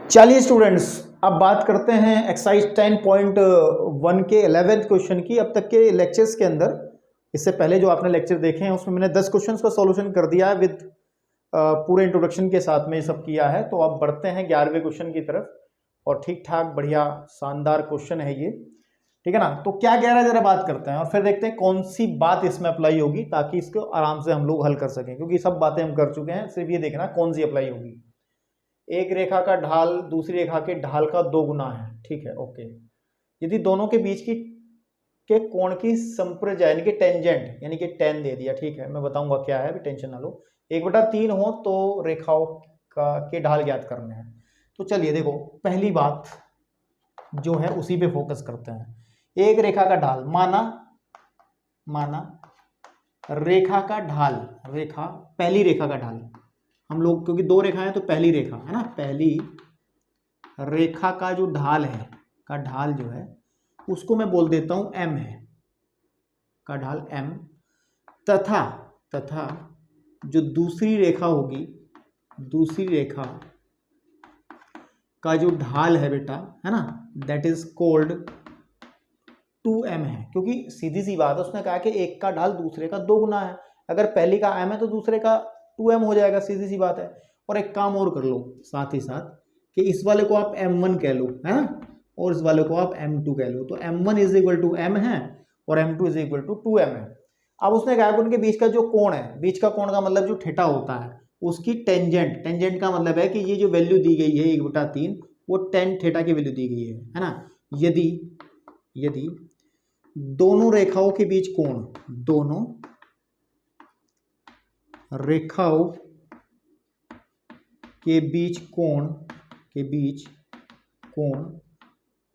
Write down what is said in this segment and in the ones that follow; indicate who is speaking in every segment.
Speaker 1: चलिए स्टूडेंट्स, अब बात करते हैं एक्सरसाइज 10.1 के 11th क्वेश्चन की। अब तक के लेक्चर्स के अंदर, इससे पहले जो आपने लेक्चर देखे हैं उसमें मैंने 10 क्वेश्चंस का सॉल्यूशन कर दिया है विद पूरे इंट्रोडक्शन के साथ में ये सब किया है। तो अब बढ़ते हैं 11वें क्वेश्चन की तरफ और ठीक ठाक बढ़िया शानदार क्वेश्चन है ये, ठीक है ना। तो क्या कह रहा है जरा बात करते हैं और फिर देखते हैं कौन सी बात इसमें अप्लाई होगी ताकि इसको आराम से हम लोग हल कर सकें, क्योंकि सब बातें हम कर चुके हैं। सिर्फ ये देखना कौन सी अप्लाई होगी। एक रेखा का ढाल दूसरी रेखा के ढाल का 2 गुना है, ठीक है, ओके। यदि दोनों के बीच की के कोण की संप्रजा यानी कि टेंजेंट यानी कि tan दे दिया, ठीक है, मैं बताऊंगा क्या है, अभी टेंशन ना लो। 1/3 हो तो रेखाओं का के ढाल ज्ञात करने हैं। तो चलिए देखो, पहली बात जो है उसी पे फोकस करते हैं। एक रेखा का ढाल, माना रेखा का ढाल, रेखा पहली रेखा का ढाल, हम लोग क्योंकि 2 रेखाएं तो पहली रेखा है ना, पहली रेखा का जो ढाल है, का ढाल जो है उसको मैं बोल देता हूं m है, का ढाल m, तथा जो दूसरी रेखा होगी, दूसरी रेखा का जो ढाल है बेटा, है ना, दैट इज कोल्ड 2m है। क्योंकि सीधी सी बात है, उसने कहा कि एक का ढाल दूसरे का 2 गुना है। अगर पहली का m है तो दूसरे का 2m हो जाएगा, सीधी सी बात है। और एक काम और कर लो साथ ही साथ कि इस वाले को आप m1 कह लो, है ना, और इस वाले को आप m2 कह लो। तो m1 is equal to m है और m2 is equal to 2m है। अब उसने कहा कि उनके बीच का जो कोण है, बीच का कोण का मतलब जो थीटा होता है, उसकी टेंजेंट का मतलब है कि ये जो वैल्यू दी गई है 1/3 वो tan थीटा की वैल्यू दी गई है ना। यदि दोनों रेखाओं के बीच कोण, दोनों रेखाओं के बीच कोण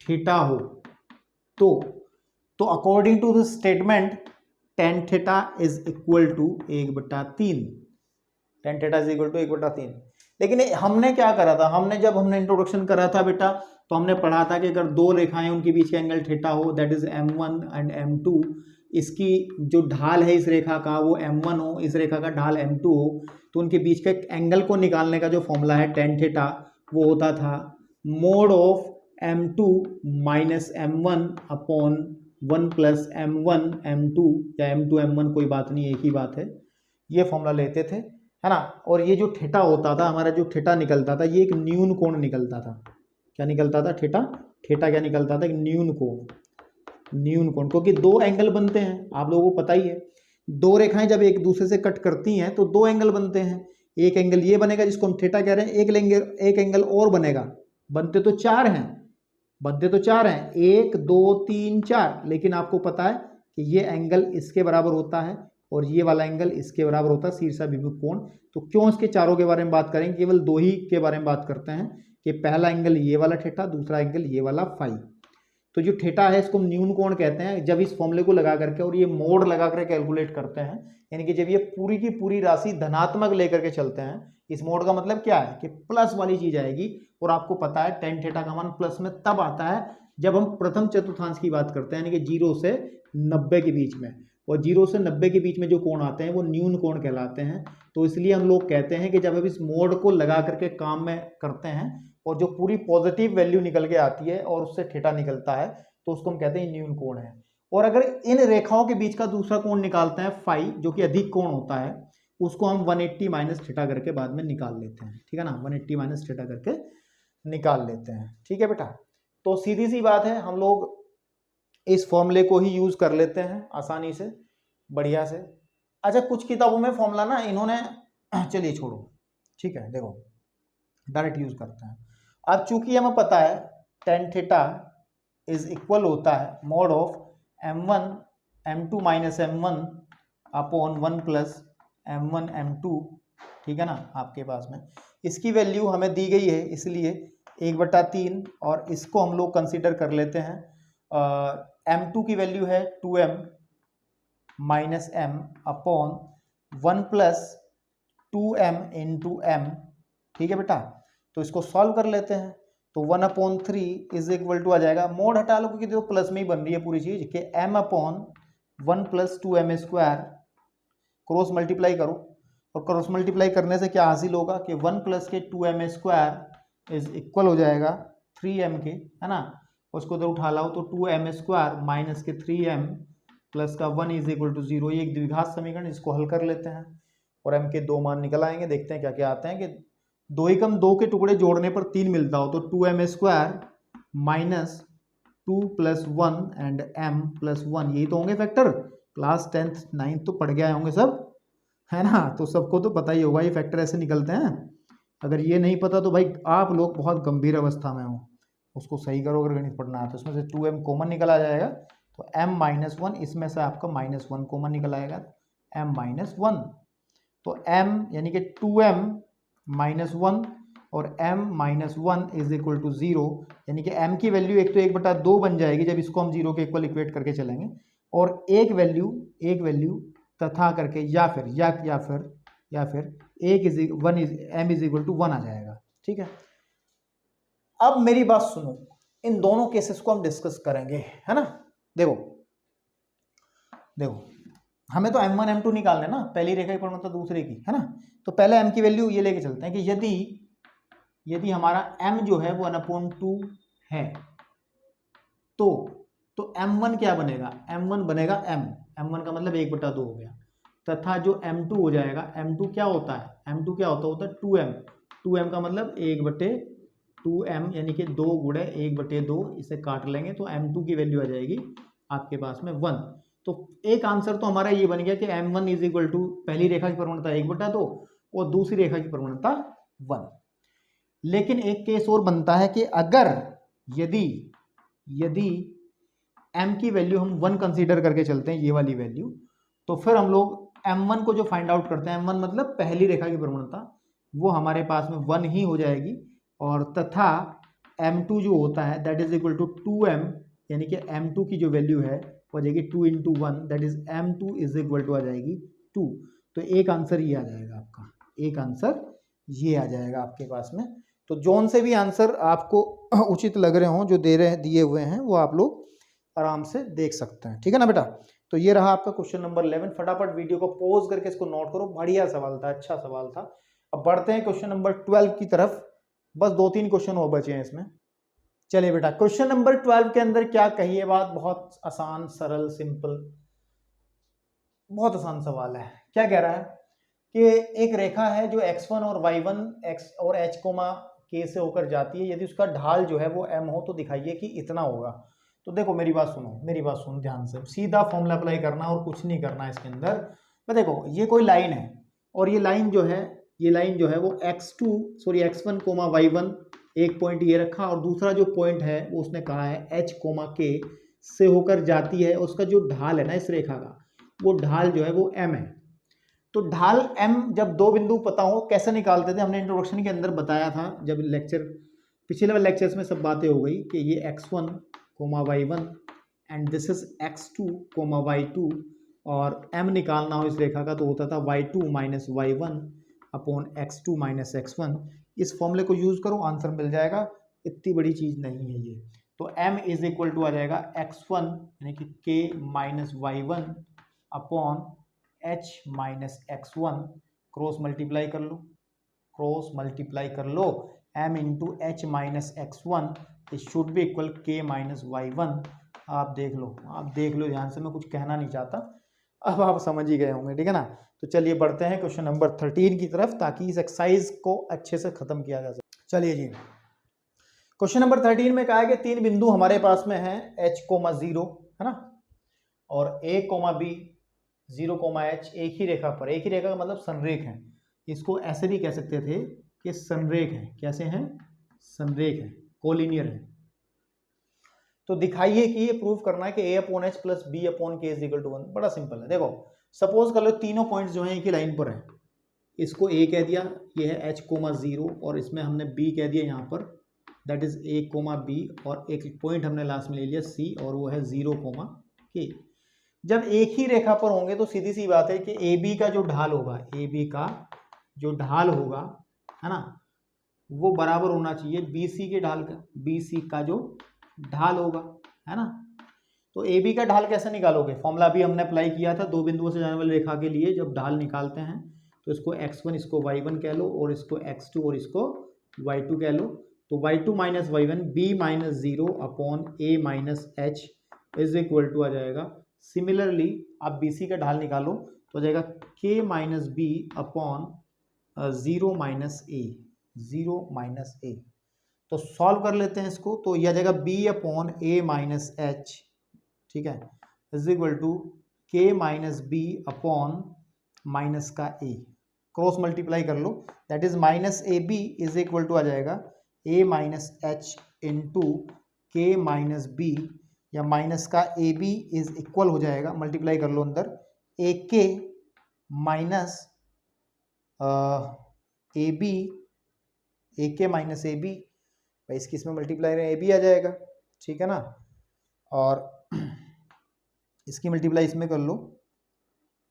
Speaker 1: थीटा हो तो according to this statement tan theta is equal to 1/3, tan theta is equal to 1/3। लेकिन हमने क्या करा था, जब हमने इंट्रोडक्शन करा था बेटा, तो हमने पढ़ा था कि अगर 2 रेखाएं उनके बीच का एंगल थीटा हो, that is m1 and m2, इसकी जो ढाल है इस रेखा का वो m1 हो, इस रेखा का ढाल m2 हो, तो उनके बीच के एंगल को निकालने का जो फॉर्मूला है tan थीटा, वो होता था mode of m2 minus m1 upon 1 plus m1 m2 या m2 m1, कोई बात नहीं, एक ही बात है। ये फॉर्मूला लेते थे, है ना। और ये जो थीटा होता था, हमारा जो थीटा निकलता था, ये एक न्यून कोण निकलता था। क्या निकलता था? थीटा क्या निकलता था? एक न्यून कोण, क्योंकि 2 एंगल बनते हैं, आप लोगों को पता ही है। 2 रेखाएं जब एक दूसरे से कट करती हैं तो 2 एंगल बनते हैं। एक एंगल ये बनेगा जिसको हम थीटा कह रहे हैं, एक एंगल और बनेगा। बनते तो 4 हैं, 1 2 3 4, लेकिन आपको पता है कि ये एंगल इसके बराबर होता है और ये वाला एंगल इसके बराबर होता है, शीर्षाभिमुख कोण। तो क्यों इसके चारों के बारे में बात करेंगे, केवल 2 ही के बारे में बात करते हैं कि पहला एंगल ये वाला थीटा, दूसरा एंगल ये वाला फाई। तो जो थीटा है इसको न्यून कोण कहते हैं। जब इस फॉर्मूले को लगा करके और ये मोड लगा करके कैलकुलेट करते हैं, यानी कि जब ये पूरी की पूरी राशि धनात्मक लेकर के चलते हैं, इस मोड का मतलब क्या है कि प्लस वाली चीज आएगी। और आपको पता है tan थीटा का मान प्लस में तब आता है जब हम प्रथम चतुर्थांश की बात करते हैं, यानी कि 0 से 90 के बीच में। और 0 से 90 के बीच में जो कोण आते हैं वो न्यून कोण कहलाते हैं। तो इसलिए हम लोग कहते हैं कि जब हम इस मोड को लगा करके काम में करते हैं और जो पूरी पॉजिटिव वैल्यू निकल के आती है और उससे थीटा निकलता है, तो उसको हम कहते हैं न्यून कोण है। और अगर इन रेखाओं के बीच का दूसरा कोण निकालते हैं फाई, जो कि अधिक कोण होता है, उसको हम 180 माइनस थीटा करके बाद में निकाल लेते हैं, ठीक है ना, 180 माइनस थीटा करके निकाल लेते हैं, ठीक है बेटा। तो सीधी सी बात है, हम लोग इस फॉर्मूले को ही यूज कर लेते हैं आसानी से, बढ़िया से। अच्छा, कुछ किताबों में फॉर्मूला ना इन्होंने, चलिए छोड़ो, ठीक है, देखो डायरेक्ट यूज करते हैं। अब चूंकि हमें पता है tan थीटा इज इक्वल होता है mode of m1 m2 minus m1 upon 1 plus m1 m2, ठीक है ना, आपके पास में इसकी वैल्यू हमें दी गई है, इसलिए 1/3, और इसको हम लोग कंसीडर कर लेते हैं। m2 की वैल्यू है 2m minus m upon 1 plus 2m into m, ठीक है बेटा। तो इसको सॉल्व कर लेते हैं, तो 1/3 इज इक्वल टू आ जाएगा, मोड हटा लो क्योंकि देखो प्लस में ही बन रही है पूरी चीज, कि m upon 1 plus 2m square, cross multiply करो, और क्रॉस मल्टीप्लाई करने से क्या हासिल होगा कि 1 प्लस के 2m square is equal to जाएगा 3m के, है ना, उसको उधर उठा लाओ तो 2m² माइनस के 3m प्लस का 1 इज इक्वल टू 0। ये एक द्विघात समीकरण, इसको हल कर लेते हैं और m के दो मान निकल आएंगे। देखते हैं क्या क्या आते हैं कि 2 एकम 2 के टुकड़े जोड़ने पर 3 मिलता हो तो 2m² minus 2 plus 1 and m plus 1, यही तो होंगे फैक्टर। क्लास 10th 9th तो पढ़ गए होंगे सब, है ना, तो सबको तो पता ही होगा ये फैक्टर ऐसे निकलते हैं। अगर ये नहीं पता तो भाई आप लोग बहुत गंभीर अवस्था में हो, उसको सही करो अगर गणित पढ़ना है तो। इसमें से 2m कॉमन निकल आ जाएगा तो m माइनस 1, इसमें से आपका माइनस 1 कॉमन निकल आएगा m माइनस 1। तो m यानी कि 2m माइनस 1 और m minus 1 is equal to 0, यानी कि m की वैल्यू एक तो 1/2 बन जाएगी जब इसको हम 0 के इक्वल इक्वेट करके चलेंगे, और एक वैल्यू तथा करके या फिर m इज इक्वल टू 1 आ जाएगा। ठीक है, अब मेरी बात सुनो, इन दोनों केसेस को हम डिस्कस करेंगे, है ना। देखो हमें तो m1 m2 निकालना है ना, पहली रेखा की परिमाणता दूसरे की, है ना। तो पहले m की वैल्यू ये लेके चलते हैं कि यदि हमारा m जो है वो 1/2 है तो m1 क्या बनेगा, m1 बनेगा m1 का मतलब 1/2 हो गया, तथा जो m2 हो जाएगा, m2 क्या होता है, m2 क्या होता है 2m का मतलब 1/2m, यानी कि 2 गुणे 1/2, इसे काट लेंगे तो m2 की वैल्यू आ जाएगी आपके पास में 1। तो एक आंसर तो हमारा ये बन गया कि m1 इज इक्वल टू पहली रेखा की परिमाणता 1/2 और दूसरी रेखा की परिमाणता 1। लेकिन एक केस और बनता है कि अगर यदि m की वैल्यू हम 1 कंसीडर करके चलते हैं, ये वाली वैल्यू, तो फिर हम लोग m1 को जो फाइंड आउट करते हैं, m1 मतलब पहली रेखा की परिमाणता, वो हमारे पास में 1 ही हो जाएगी, और तथा m2 जो होता है that is equal to 2m, यानी कि m2 की जो वैल्यू है वो आ जाएगी 2 × 1, that is m2 is equal to आ जाएगी 2। तो एक आंसर ये आ जाएगा आपका, एक आंसर ये आ जाएगा आपके पास में। तो जोन से भी आंसर आपको उचित लग रहे हों जो दिए हुए हैं वो आप लोग आराम से देख सकते हैं, ठीक है ना बेटा। तो ये रहा आपका क्वेश्चन नंबर 11। फटाफट वीडियो को पॉज करके इसको नोट करो, बढ़िया सवाल था, अच्छा सवाल था। अब बढ़ते हैं क्वेश्चन नंबर 12 की तरफ, बस 2-3 क्वेश्चन और बचे हैं इसमें। चलिए बेटा, क्वेश्चन नंबर 12 के अंदर क्या कही बात, बहुत आसान, सरल, सिंपल, बहुत आसान सवाल है। क्या कह रहा है कि एक रेखा है जो x1 और y1 x और h, k से होकर जाती है, यदि उसका ढाल जो है वो m हो तो दिखाइए कि इतना होगा। तो देखो मेरी बात सुनो ध्यान से, सीधा फॉर्मूला अप्लाई करना और कुछ नहीं करना इसके अंदर। तो देखो ये कोई लाइन है और ये लाइन जो है वो x1, y1 एक पॉइंट ये रखा, और दूसरा जो पॉइंट है वो उसने कहा है h, k से होकर जाती है, उसका जो ढाल है ना इस रेखा का, वो ढाल जो है वो m है। तो ढाल m जब दो बिंदु पता हो कैसे निकालते थे, हमने इंट्रोडक्शन के अंदर बताया था, जब पिछले वाले लेक्चर्स में सब बातें हो गई कि ये x1, y1 and this is x2, y2, और m निकालना हो इस रेखा का तो होता था y2 minus y1 upon x2 minus x1। इस फॉर्मूले को यूज करो, आंसर मिल जाएगा, इतनी बड़ी चीज नहीं है ये। तो m इज इक्वल टू आ जाएगा x1 यानी कि k minus y1 upon h minus x1, cross multiply कर लो, m into H minus x1 it should be equal k minus y1। आप देख लो ध्यान से, मैं कुछ कहना नहीं चाहता, अब आप समझ ही गए होंगे, ठीक है ना। तो चलिए बढ़ते हैं क्वेश्चन नंबर 13 की तरफ, ताकि इस एक्सरसाइज को अच्छे से खत्म किया जा सके। चलिए जी, क्वेश्चन नंबर 13 में कहा है कि 3 बिंदु हमारे पास में हैं h, 0, है ना, और a, b, 0, h एक ही रेखा का मतलब संरेख है। इसको ऐसे भी कह सकते थे कि संरेख है। कैसे हैं? संरेख है, कोलिनियर है। तो दिखाइए कि ये प्रूव करना है कि a upon h plus b upon k is equal to 1। बड़ा सिंपल है। देखो सपोज कर लो तीनों पॉइंट्स जो हैं एक ही लाइन पर है, इसको a कह दिया, ये है h, 0, और इसमें हमने b कह दिया यहाँ पर, दैट इज a, b, और एक पॉइंट हमने लास्ट में ले लिया c, और वो है 0, k। जब एक ही रेखा पर होंगे तो सीधी सी बात है कि AB का जो ढाल होगा, है ना, वो बराबर होना चाहिए BC के ढाल का, BC का जो ढाल होगा, है ना। तो AB का ढाल कैसे निकालोगे? फॉर्मूला भी हमने अप्लाई किया था, दो बिंदुओं से जाने वाली रेखा के लिए जब ढाल निकालते हैं तो इसको x1 इसको y1 कह लो, और इसको x2 और इसको y2 कह लो। तो y2 minus y1 b minus 0 upon a minus h is equal to आ जाएगा। सिमिलरली आप bc का ढाल निकालो तो आ जाएगा k minus b upon 0 minus a, 0 minus a। तो सॉल्व कर लेते हैं इसको, तो यह आ जाएगा b upon a minus h, ठीक है, is equal to k minus B upon minus का a, क्रॉस मल्टीप्लाई कर लो, that is minus A B is equal to आ जाएगा a minus H into K minus B, या minus का A B is equal to जाएगा, multiply कर लो अंदर, ए के माइनस ए बी, ए के माइनस ए बी, इसकी इसमें मल्टीप्लाई ए बी आ जाएगा, ठीक है ना, और इसकी मल्टीप्लाई इसमें कर लो,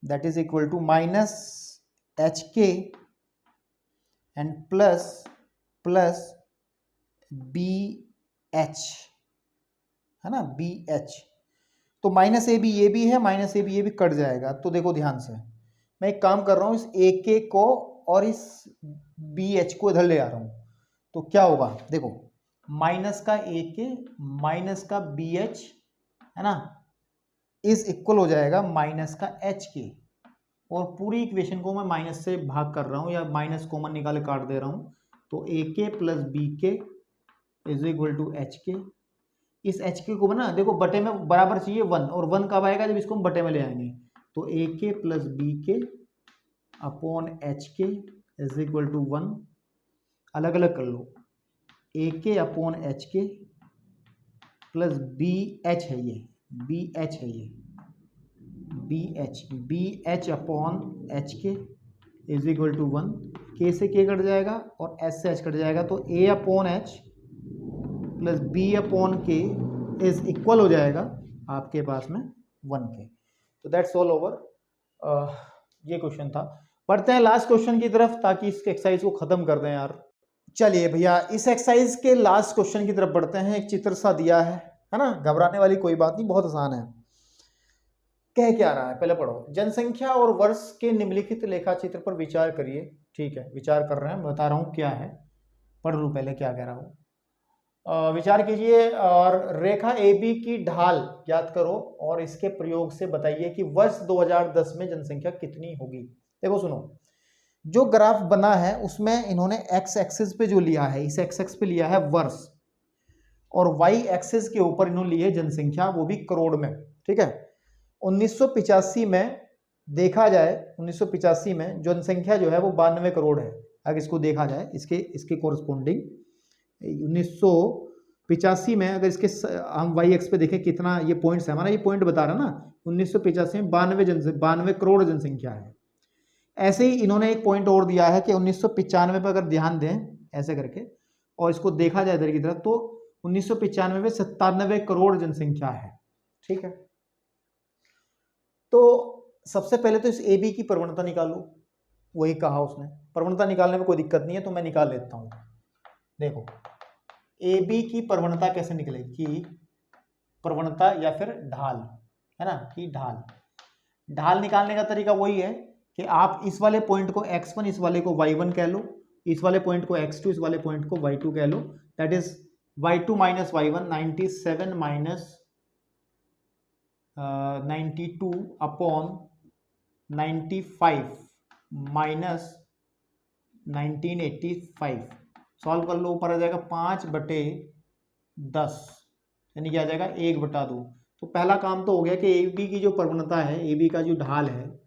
Speaker 1: that is equal to minus H K and plus B H, है ना, बी एच। तो माइनस ए बी ये भी है, माइनस ए बी ये भी कट जाएगा। तो देखो ध्यान से, मैं एक काम कर रहा हूँ, इस ए के को और इस बी एच को इधर ले आ रहा हूँ, तो क्या होगा देखो, माइनस का ए के माइनस का बी एच, है ना, इज इक्वल हो जाएगा माइनस का एच के, और पूरी इक्वेशन को मैं माइनस से भाग कर रहा हूँ या माइनस कॉमन निकाले काट दे रहा हूँ, तो ए के प्लस बी के इज इक्वल टू एच के। इस एच के को ना देखो बटे में बराबर चाहिए 1, और 1 कब आएगा जब इसको हम बटे में ले आएंगे, तो ए के प्लस बी के अपॉन एच के इज इक्वल टू 1, अलग अलग कर लो, ए के अपॉन एच के प्लस बी एच है ये, बी एच है ये, बी एच अपॉन एच के इज इक्वल टू 1, के से के कट जाएगा और एच से एच कट जाएगा, तो A upon H plus B upon K is equal to जाएगा आपके पास में 1 के। तो दैट्स ऑल ओवर, ये क्वेश्चन था। पढ़ते हैं लास्ट क्वेश्चन की तरफ ताकि इस एक्सरसाइज को खत्म कर दें यार। चलिए भैया इस एक्सरसाइज के लास्ट क्वेश्चन की तरफ बढ़ते हैं। एक चित्र सा दिया है ना, घबराने वाली कोई बात नहीं, बहुत आसान है। कह क्या रहा है, पहले पढ़ो। जनसंख्या और वर्ष के निम्नलिखित लेखा चित्र पर विचार करिए। ठीक है, विचार कर रहे हैं, बता रहा हूँ क्या है, पढ़ लूँ पहले क्या कह रहा हूँ। विचार कीजिए और रेखा ए बी की ढाल ज्ञात करो और इसके प्रयोग से बताइए कि वर्ष 2010 में जनसंख्या कितनी होगी। देखो सुनो, जो ग्राफ बना है उसमें इन्होंने एक्स एक्सिस पे जो लिया है, इस एक्स एक्सिस पे लिया है वर्ष, और वाई एक्सिस के ऊपर इन्होंने ली है जनसंख्या, वो भी करोड़ में। ठीक है, 1985 में देखा जाए, 1985 में जनसंख्या जो है वो 92 करोड़ है। अगर इसको देखा जाए इसके कोरस्पोंडिंग 1985 में, अगर इसके हम वाई एक्स पे देखें कितना ये पॉइंट्स है, हमारा ये पॉइंट बता रहा ना, 1985 में 92 करोड़ जनसंख्या है। ऐसे ही इन्होंने एक पॉइंट और दिया है कि 1995 पे अगर ध्यान दें ऐसे करके और इसको देखा जाए इधर की तरफ, तो 1995 में 97 करोड़ जनसंख्या है। ठीक है, तो सबसे पहले तो इस ए बी की प्रवणता निकालो, वही कहा उसने। प्रवणता निकालने में कोई दिक्कत नहीं है, तो मैं निकाल लेता हूं। देखो ए बी की प्रवणता कैसे निकलेगी, प्रवणता या फिर ढाल, है ना, कि ढाल निकालने का तरीका वही है कि आप इस वाले पॉइंट को x1, इस वाले को y1 कह लो, इस वाले पॉइंट को x2, इस वाले पॉइंट को y2 कह लो, that is y2 minus y1 97 minus 92 upon 95 minus 1985। Solve कर लो, ऊपर आ जाएगा 5/10, यानी क्या आ जाएगा 1/2। तो पहला काम तो हो गया कि ए बी की जो प्रवणता है, ए बी का जो ढाल है,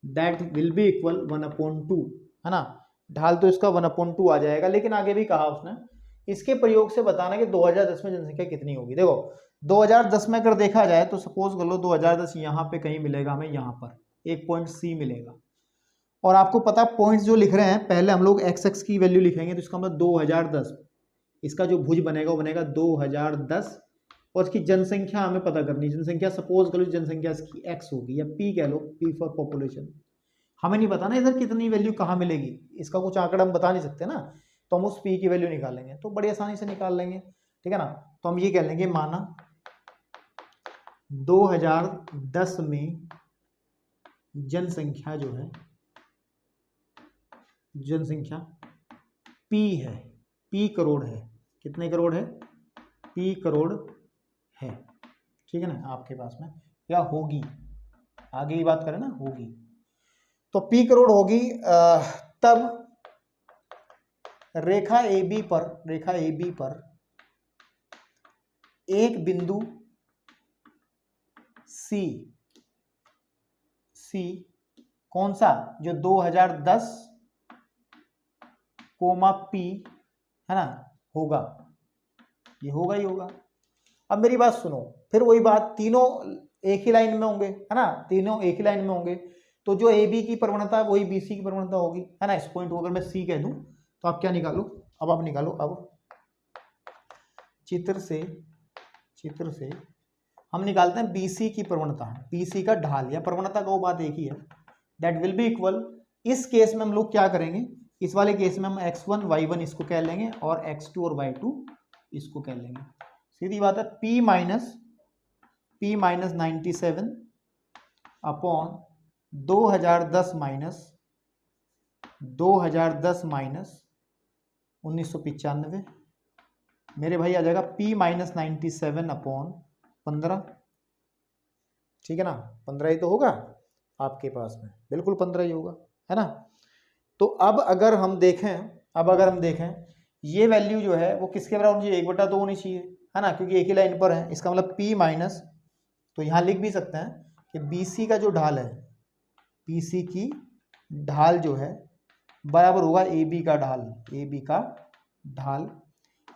Speaker 1: दैट विल बी इक्वल 1/2, है ना। ढाल तो इसका 1/2 आ जाएगा, लेकिन आगे भी कहा उसने इसके प्रयोग से बताना कि 2010 में जनसंख्या कितनी होगी। देखो 2010 में अगर देखा जाए तो सपोज कर लो 2010 यहाँ पे कहीं मिलेगा हमें, यहाँ पर एक पॉइंट सी मिलेगा, और आपको पता पॉइंट्स जो लिख रहे हैं, पहले हम लोग एक्स एक्स की वैल्यू लिखेंगे, तो इसका मतलब 2010, इसका जो भुज बनेगा वो बनेगा 2010, और इसकी जनसंख्या हमें पता करनी है। जनसंख्या सपोज करो जनसंख्या इसकी एक्स होगी, या पी कह लो, पी फॉर पॉपुलेशन। हमें नहीं पता ना इधर कितनी वैल्यू कहाँ मिलेगी, इसका कुछ आंकड़ा हम बता नहीं सकते ना, तो हम उस पी की वैल्यू निकालेंगे, तो बड़ी आसानी से निकाल लेंगे। ठीक है ना, तो हम ये कह लेंगे माना 2010 में जनसंख्या जो है, जनसंख्या P है, P करोड़ है, कितने करोड़ है, P करोड़ है, ठीक है ना आपके पास में, या होगी, आगे की बात करें ना, होगी। तो P करोड़ होगी तब रेखा AB पर एक बिंदु C कौन सा, जो 2010 P है ना होगा, ये होगा ही होगा। अब मेरी बात सुनो, फिर वही बात, तीनों एक ही लाइन में होंगे, है ना, तीनों एक ही लाइन में होंगे, तो जो AB की प्रवणता वही BC की प्रवणता होगी, है ना। इस पॉइंट को अगर मैं C कह दूं तो आप क्या निकालो, अब आप निकालो, अब चित्र से हम निकालते हैं BC की प्रवणता, BC का ढाल या प्रवणता का, वो बात एक ही है, दैट विल बी इक्वल। इस केस में हम लोग क्या करेंगे, इस वाले केस में हम x1 y1 इसको कह लेंगे और x2 और y2 इसको कह लेंगे। सीधी बात है, P माइनस 97 अपॉन 2010 माइनस 1995, मेरे भाई आ जाएगा P माइनस 97 अपॉन 15, ठीक है ना, 15 ही तो होगा आपके पास में, बिल्कुल 15 ही होगा, है ना। तो अब अगर हम देखें ये वैल्यू जो है वो किसके बराबर होनी चाहिए, 1/2 होनी चाहिए, है ना, क्योंकि एक ही लाइन पर है, इसका मतलब P माइनस, तो यहाँ लिख भी सकते हैं कि BC का जो ढाल है, BC की ढाल जो है बराबर होगा AB का ढाल,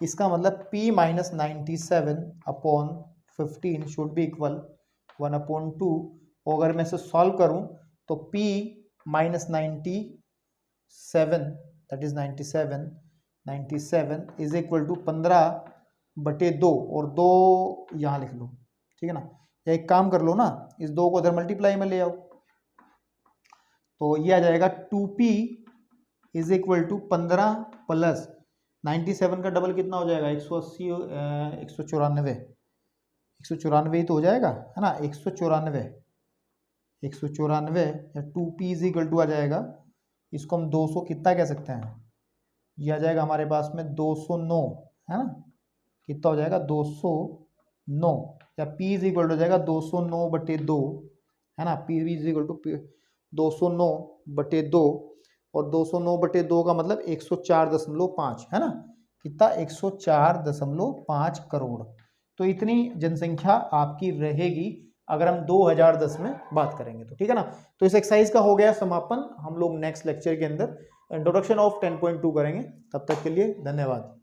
Speaker 1: इसका मतलब P minus 97 upon 15 should be equal 1/2। अगर मैं इसे सॉल्व करूं तो P minus 97 that is 97 is equal to 15/2 और 2 यहाँ लिख लो, ठीक है ना, या एक काम कर लो ना, इस 2 को उधर मल्टीप्लाई में ले आओ, तो ये आ जाएगा 2P is equal to 15 plus 97 का डबल कितना हो जाएगा, 180 194 ही तो हो जाएगा, है ना, 194 या 2P इज इक्वल टू आ जाएगा, इसको हम 200 कितना कह सकते हैं, ये आ जाएगा हमारे पास में 209, है ना, कितना हो जाएगा 209, या P इज इक्वल टू हो जाएगा 209/2, है ना, P इज इक्वल टू 209/2 और 209/2 का मतलब 104.5, है ना, कितना 104.5 करोड़। तो इतनी जनसंख्या आपकी रहेगी अगर हम 2010 में बात करेंगे तो, ठीक है ना। तो इस एक्सरसाइज का हो गया समापन, हम लोग नेक्स्ट लेक्चर के अंदर इंट्रोडक्शन ऑफ 10.2 करेंगे, तब तक के लिए धन्यवाद।